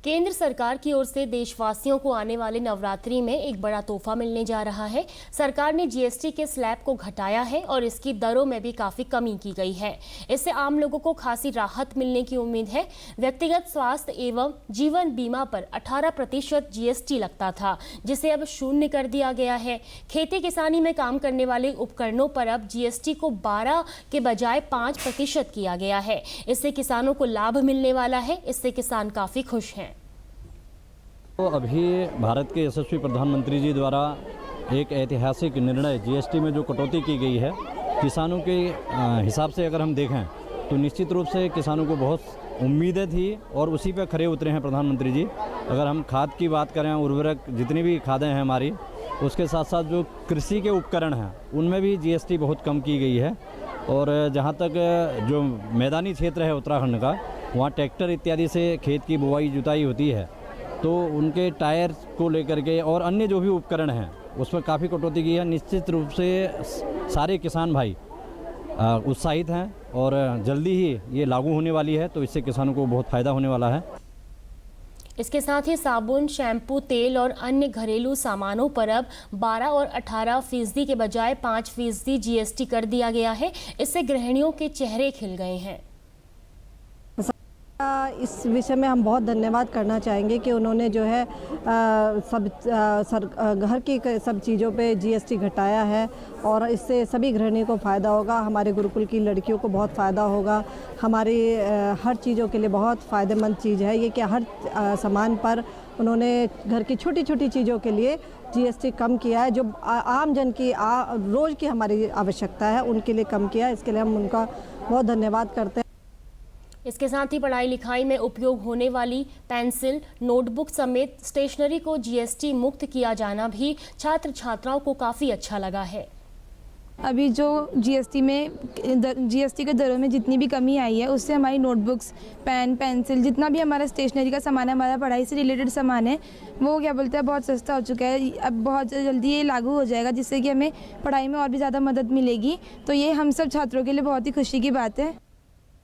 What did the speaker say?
केंद्र सरकार की ओर से देशवासियों को आने वाले नवरात्रि में एक बड़ा तोहफा मिलने जा रहा है। सरकार ने जीएसटी के स्लैब को घटाया है और इसकी दरों में भी काफी कमी की गई है। इससे आम लोगों को खासी राहत मिलने की उम्मीद है। व्यक्तिगत स्वास्थ्य एवं जीवन बीमा पर 18% जीएसटी लगता था, जिसे अब शून्य कर दिया गया है। खेती किसानी में काम करने वाले उपकरणों पर अब जीएसटी को 12 के बजाय 5% किया गया है। इससे किसानों को लाभ मिलने वाला है। इससे किसान काफी खुश हैं। तो अभी भारत के यशस्वी प्रधानमंत्री जी द्वारा एक ऐतिहासिक निर्णय जीएसटी में जो कटौती की गई है, किसानों के हिसाब से अगर हम देखें तो निश्चित रूप से किसानों को बहुत उम्मीदें थी और उसी पे खरे उतरे हैं प्रधानमंत्री जी। अगर हम खाद की बात करें, उर्वरक जितनी भी खादें हैं हमारी, उसके साथ साथ जो कृषि के उपकरण हैं उनमें भी जीएसटी बहुत कम की गई है। और जहाँ तक जो मैदानी क्षेत्र है उत्तराखंड का, वहाँ ट्रैक्टर इत्यादि से खेत की बुआई जुताई होती है, तो उनके टायर को लेकर के और अन्य जो भी उपकरण हैं उसमें काफ़ी कटौती की है। निश्चित रूप से सारे किसान भाई उत्साहित हैं और जल्दी ही ये लागू होने वाली है, तो इससे किसानों को बहुत फ़ायदा होने वाला है। इसके साथ ही साबुन, शैम्पू, तेल और अन्य घरेलू सामानों पर अब 12 और 18% के बजाय 5% जीएसटी कर दिया गया है। इससे गृहिणियों के चेहरे खिल गए हैं। इस विषय में हम बहुत धन्यवाद करना चाहेंगे कि उन्होंने जो है घर की सब चीज़ों पे जीएसटी घटाया है और इससे सभी गृहिणी को फ़ायदा होगा। हमारे गुरुकुल की लड़कियों को बहुत फ़ायदा होगा। हमारी हर चीज़ों के लिए बहुत फ़ायदेमंद चीज़ है ये कि हर सामान पर उन्होंने घर की छोटी छोटी चीज़ों के लिए जीएसटी कम किया है। जो आम जन की रोज़ की हमारी आवश्यकता है उनके लिए कम किया है। इसके लिए हम उनका बहुत धन्यवाद करते हैं। इसके साथ ही पढ़ाई लिखाई में उपयोग होने वाली पेंसिल, नोटबुक समेत स्टेशनरी को जीएसटी मुक्त किया जाना भी छात्र छात्राओं को काफ़ी अच्छा लगा है। अभी जो जीएसटी के दरों में जितनी भी कमी आई है, उससे हमारी नोटबुक्स, पेन, पेंसिल, जितना भी हमारा स्टेशनरी का सामान है, हमारा पढ़ाई से रिलेटेड सामान है, वो क्या बोलते हैं बहुत सस्ता हो चुका है। अब बहुत जल्दी ये लागू हो जाएगा, जिससे कि हमें पढ़ाई में और भी ज़्यादा मदद मिलेगी। तो ये हम सब छात्रों के लिए बहुत ही खुशी की बात है।